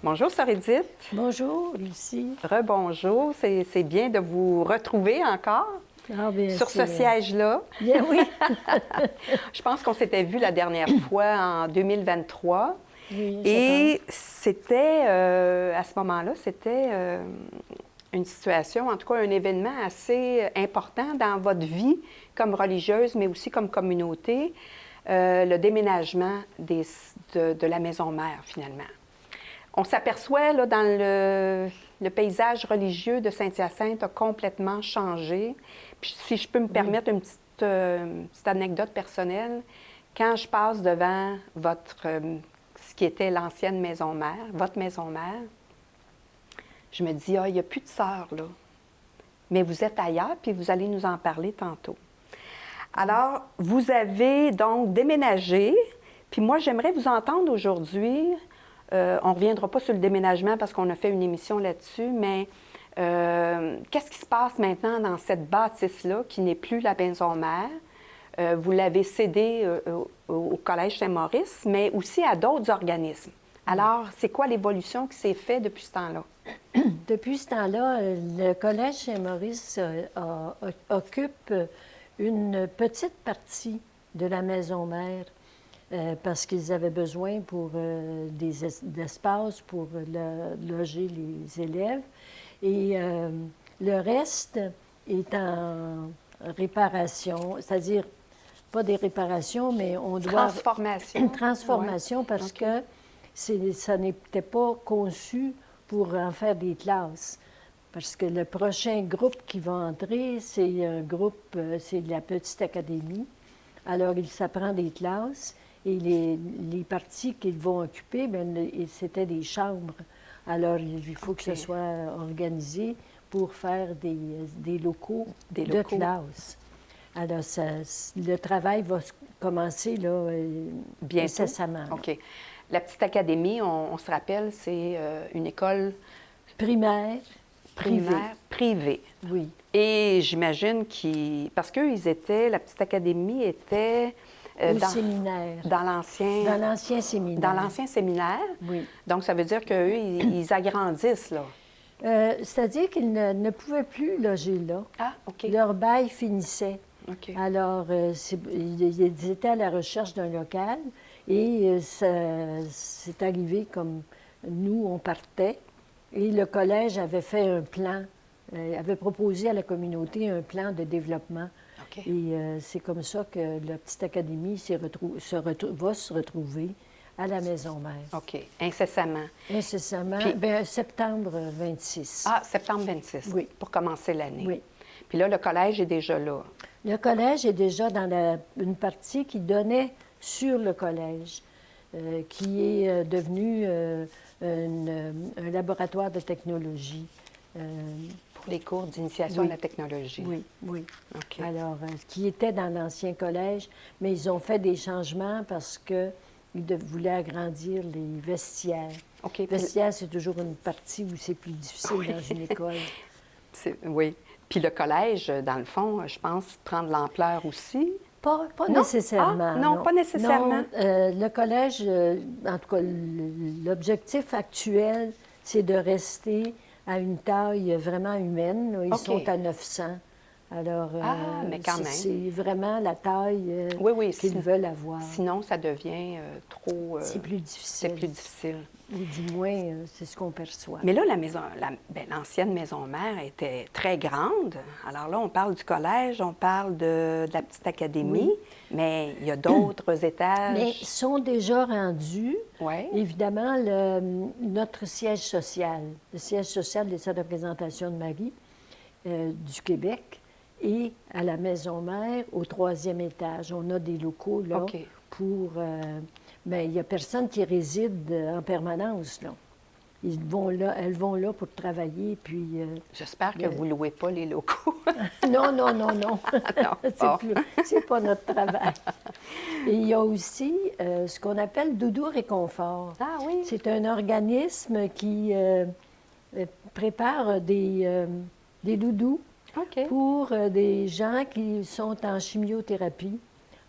Bonjour, Sœur Édith. Bonjour, Lucie. Rebonjour. C'est bien de vous retrouver encore sur ce siège-là. Bien oui. Je pense qu'on s'était vu la dernière fois en 2023. Oui, et c'était, à ce moment-là, c'était une situation, en tout cas un événement assez important dans votre vie comme religieuse, mais aussi comme communauté, le déménagement de la maison mère, finalement. On s'aperçoit, là, dans le paysage religieux de Saint-Hyacinthe a complètement changé. Puis, si je peux me permettre une petite anecdote personnelle, quand je passe devant ce qui était l'ancienne maison mère, votre maison mère, je me dis, il n'y a plus de sœurs, là. Mais vous êtes ailleurs, puis vous allez nous en parler tantôt. Alors, vous avez donc déménagé, puis moi, j'aimerais vous entendre aujourd'hui. On ne reviendra pas sur le déménagement parce qu'on a fait une émission là-dessus, mais qu'est-ce qui se passe maintenant dans cette bâtisse-là qui n'est plus la maison mère? Vous l'avez cédée au Collège Saint-Maurice, mais aussi à d'autres organismes. Alors, c'est quoi l'évolution qui s'est faite depuis ce temps-là? Depuis ce temps-là, le Collège Saint-Maurice occupe une petite partie de la maison mère. Parce qu'ils avaient besoin pour d'espace pour loger les élèves. Et le reste est en réparation, c'est-à-dire pas des réparations, mais on doit... Transformation. Une transformation parce que ça n'était pas conçu pour en faire des classes. Parce que le prochain groupe qui va entrer, c'est un groupe, c'est la petite académie. Alors, ça prend des classes. Et les parties qu'ils vont occuper, c'était des chambres. Alors, il faut que ce soit organisé pour faire des locaux de classe. Alors, le travail va commencer là, bientôt. Incessamment. OK. La petite académie, on se rappelle, c'est une école... Primaire privée. Oui. Et j'imagine parce que la petite académie était... Au séminaire. Dans l'ancien... Dans l'ancien séminaire. Dans l'ancien séminaire. Oui. Donc, ça veut dire qu'eux, ils agrandissent, là. C'est-à-dire qu'ils ne pouvaient plus loger là. Ah, OK. Leur bail finissait. OK. Alors, ils étaient à la recherche d'un local et c'est arrivé comme nous, on partait. Et le collège avait fait un plan, avait proposé à la communauté un plan de développement. Okay. Et c'est comme ça que la petite académie va se retrouver à la maison mère. OK. Incessamment. Incessamment. Puis, septembre 26. Ah, septembre 26. Oui. Pour commencer l'année. Oui. Puis là, le collège est déjà là. Le collège est déjà dans une partie qui donnait sur le collège, qui est devenu un laboratoire de technologie. Pour les cours d'initiation à la technologie. Oui, oui. OK. Alors, qui était dans l'ancien collège, mais ils ont fait des changements parce qu'ils voulaient agrandir les vestiaires. OK. Les vestiaires, c'est toujours une partie où c'est plus difficile dans une école. Oui. Puis le collège, dans le fond, je pense, prend de l'ampleur aussi. Pas nécessairement. Ah, non, pas nécessairement. Non, le collège, en tout cas, l'objectif actuel, c'est de rester à une taille vraiment humaine. Ils sont à 900. Alors, mais quand même. C'est vraiment la taille qu'ils veulent avoir. Sinon, ça devient trop... c'est plus difficile. C'est plus difficile. Ou du moins, c'est ce qu'on perçoit. Mais là, l'ancienne maison mère était très grande. Alors là, on parle du collège, on parle de la petite académie, mais il y a d'autres étages. Mais ils sont déjà rendus, évidemment, notre siège social, le siège social des Centres de représentation de Marie du Québec, et à la maison mère, au 3e étage. On a des locaux là pour... mais il n'y a personne qui réside en permanence, là. Elles vont là pour travailler, puis... J'espère que vous ne louez pas les locaux. Non. Non. C'est pas notre travail. Et il y a aussi ce qu'on appelle Doudou Réconfort. Ah oui? C'est un organisme qui prépare des doudous pour des gens qui sont en chimiothérapie.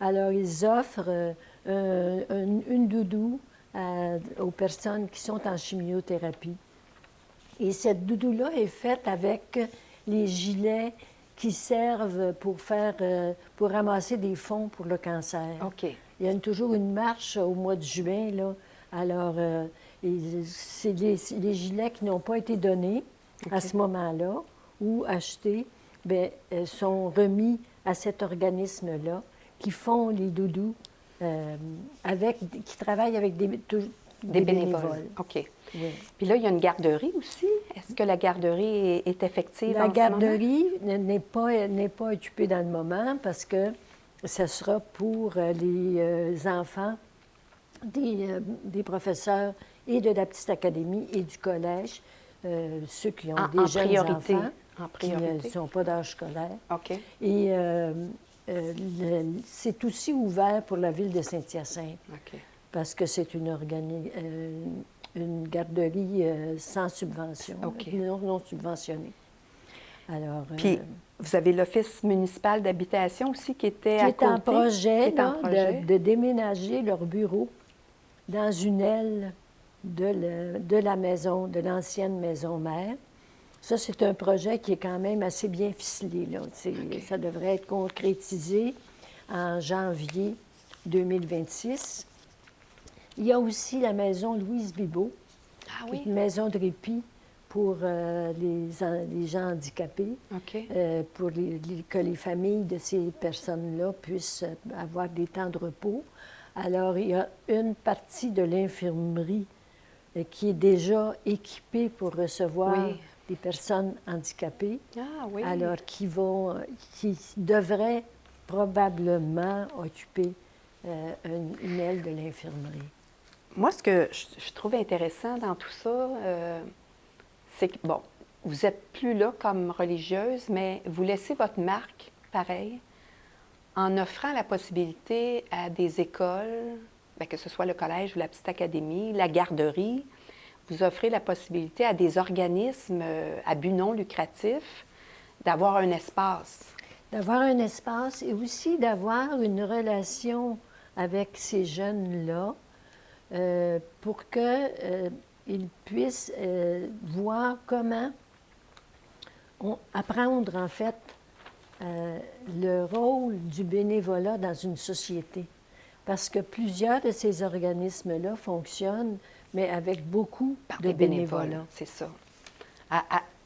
Alors, ils offrent une doudou aux personnes qui sont en chimiothérapie. Et cette doudou-là est faite avec les gilets qui servent pour ramasser des fonds pour le cancer. OK. Il y a toujours une marche au mois de juin, là. Alors, c'est les gilets qui n'ont pas été donnés à ce moment-là ou achetés, bien, sont remis à cet organisme-là qui font les doudous, qui travaillent avec des bénévoles. OK. Oui. Puis là, il y a une garderie aussi. Est-ce que la garderie est effective La en ce moment? garderie n'est pas occupée dans le moment parce que ce sera pour les enfants des professeurs et de la petite académie et du collège, ceux qui ont des jeunes priorité. enfants En qui priorité. ne sont pas d'âge scolaire. OK. Et c'est aussi ouvert pour la ville de Saint-Hyacinthe OK. parce que c'est une garderie sans subvention, OK. non subventionnée. Alors, Puis, vous avez l'Office municipal d'habitation aussi qui était qui à est côté. en projet, qui est en là, projet. de déménager leur bureau dans une aile de la maison, de l'ancienne maison mère. Ça, c'est un projet qui est quand même assez bien ficelé, là. Ça devrait être concrétisé en janvier 2026. Il y a aussi la maison Louise Bibeau, Ah qui est oui? une maison de répit pour les gens handicapés, OK. pour que les familles de ces personnes-là puissent avoir des temps de repos. Alors, il y a une partie de l'infirmerie qui est déjà équipée pour recevoir Oui. des personnes handicapées, Ah oui. alors qui devraient probablement occuper une aile de l'infirmerie. Moi, ce que je trouve intéressant dans tout ça, c'est que, bon, vous n'êtes plus là comme religieuse, mais vous laissez votre marque pareil en offrant la possibilité à des écoles, bien, que ce soit le collège ou la petite académie, la garderie, vous offrez la possibilité à des organismes à but non lucratif d'avoir un espace. D'avoir un espace et aussi d'avoir une relation avec ces jeunes-là pour qu'ils puissent voir comment apprendre, en fait, le rôle du bénévolat dans une société. Parce que plusieurs de ces organismes-là fonctionnent, mais avec beaucoup Par de des bénévoles, bénévolat. c'est ça.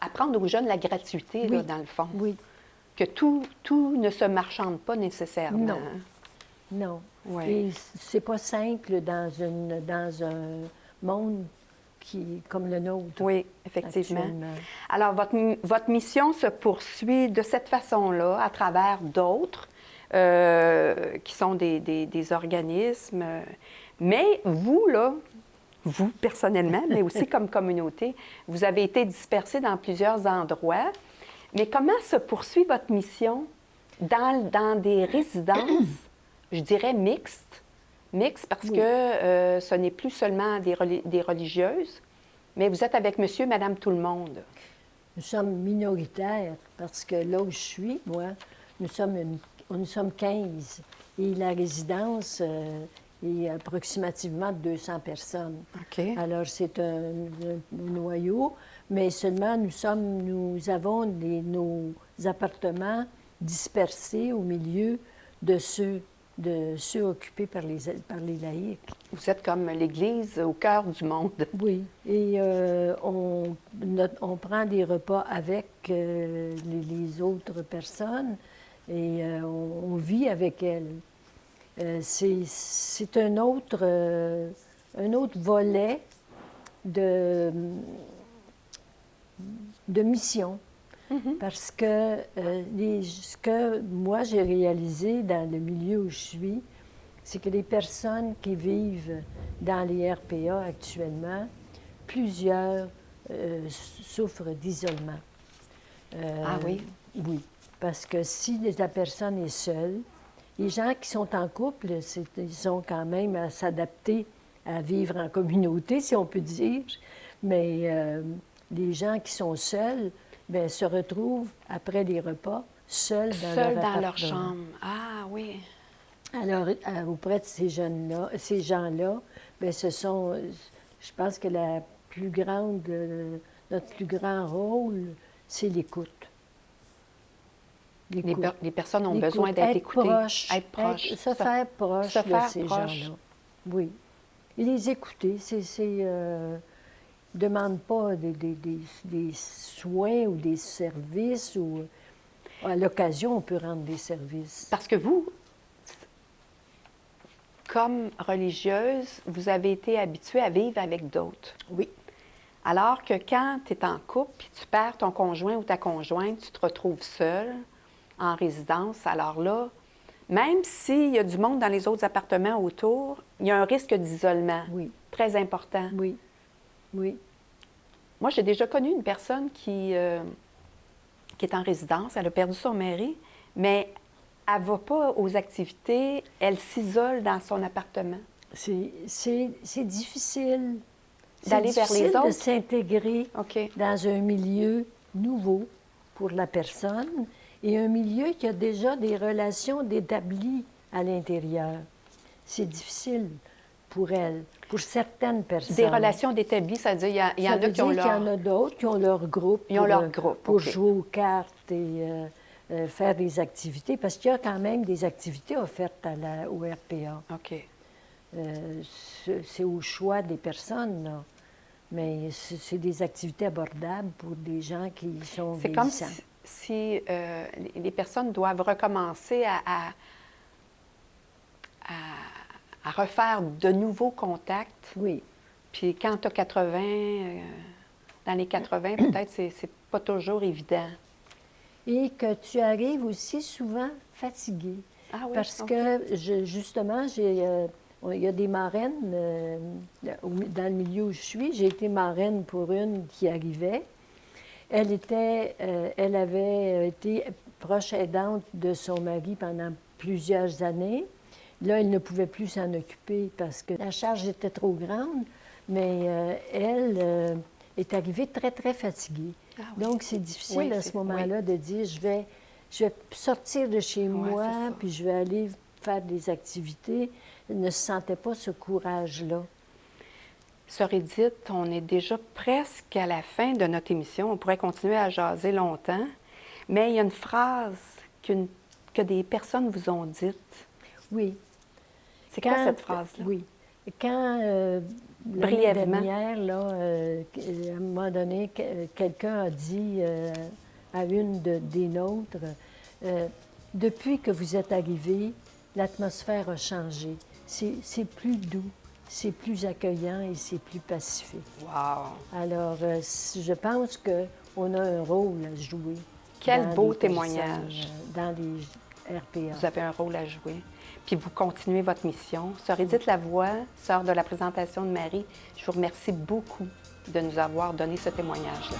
Apprendre aux jeunes la gratuité, Oui. là, dans le fond. Oui, Que tout ne se marchande pas nécessairement. Non. non. Ouais. Et c'est pas simple dans un monde comme le nôtre. Oui, effectivement. Actuellement. Alors, votre mission se poursuit de cette façon-là, à travers d'autres, qui sont des organismes. Mais vous, là, vous personnellement, mais aussi comme communauté, vous avez été dispersés dans plusieurs endroits. Mais comment se poursuit votre mission dans des résidences, je dirais mixtes? Mixtes parce Oui. que ce n'est plus seulement des religieuses, mais vous êtes avec monsieur, madame, tout le monde. Nous sommes minoritaires parce que là où je suis, moi, nous sommes 15. Et la résidence est approximativement de 200 personnes. OK. Alors, c'est un noyau, mais seulement nous avons nos appartements dispersés au milieu de ceux occupés par les laïcs. Vous êtes comme l'Église au cœur du monde. Oui, et on prend des repas avec les autres personnes et on vit avec elles. C'est un autre volet de mission. Parce que ce que moi j'ai réalisé dans le milieu où je suis, c'est que les personnes qui vivent dans les RPA actuellement, plusieurs souffrent d'isolement. Ah oui? Oui, parce que si la personne est seule, les gens qui sont en couple, ils ont quand même à s'adapter à vivre en communauté, si on peut dire, mais les gens qui sont seuls, bien, se retrouvent, après les repas, seuls dans Seuls leur dans leur appartement. chambre. Ah oui. Alors, auprès de ces gens-là, bien, je pense que notre plus grand rôle, c'est l'écoute. Les personnes ont L'écoute, besoin d'être être écoutées. proche, Être proche. se faire proche se de faire ces proche. gens-là. Oui. Et les écouter, demande pas des soins ou des services ou à l'occasion, on peut rendre des services. Parce que vous, comme religieuse, vous avez été habituée à vivre avec d'autres. Oui. Alors que quand tu es en couple puis tu perds ton conjoint ou ta conjointe, tu te retrouves seule en résidence. Alors là, même s'il y a du monde dans les autres appartements autour, il y a un risque d'isolement Oui. très important. Oui. Oui. Moi, j'ai déjà connu une personne qui est en résidence. Elle a perdu son mari, mais elle ne va pas aux activités. Elle s'isole dans son appartement. C'est difficile. D'aller vers les de autres? s'intégrer OK. dans un milieu nouveau pour la personne et un milieu qui a déjà des relations d'établi à l'intérieur. C'est difficile pour elle, pour certaines personnes. Des relations d'établi, ça veut dire il y en a qui ont leur... Il y en a d'autres qui ont leur groupe pour OK. jouer aux cartes et faire des activités, parce qu'il y a quand même des activités offertes au RPA. OK. C'est au choix des personnes, là. Mais c'est des activités abordables pour des gens qui sont C'est comme vieillissants. si les personnes doivent recommencer à refaire de nouveaux contacts. Oui. Puis quand tu as 80, dans les 80, peut-être c'est pas toujours évident. Et que tu arrives aussi souvent fatigué. Ah oui, Parce OK. que, justement, il y a des marraines dans le milieu où je suis. J'ai été marraine pour une qui arrivait. Elle avait été proche aidante de son mari pendant plusieurs années. Là, elle ne pouvait plus s'en occuper parce que la charge était trop grande, mais elle est arrivée très, très fatiguée. Ah oui. Donc, c'est difficile Oui, à ce moment-là de dire, je vais sortir de chez Ouais, moi, c'est ça. puis je vais aller faire des activités. Elle ne sentait pas ce courage-là. Sœur Édith, on est déjà presque à la fin de notre émission. On pourrait continuer à jaser longtemps, mais il y a une phrase que des personnes vous ont dite. Oui. C'est quoi cette phrase-là? Oui. Quand, l'année Brièvement. dernière, là, à un moment donné, quelqu'un a dit à une des nôtres, depuis que vous êtes arrivée, l'atmosphère a changé. C'est plus doux, c'est plus accueillant et c'est plus pacifique. Wow! Alors, je pense qu'on a un rôle à jouer. Quel dans beau les personnes, témoignage! dans les RPA. Vous avez un rôle à jouer. Puis vous continuez votre mission. Sœur Édith Lavoie, sœur de la présentation de Marie, je vous remercie beaucoup de nous avoir donné ce témoignage-là.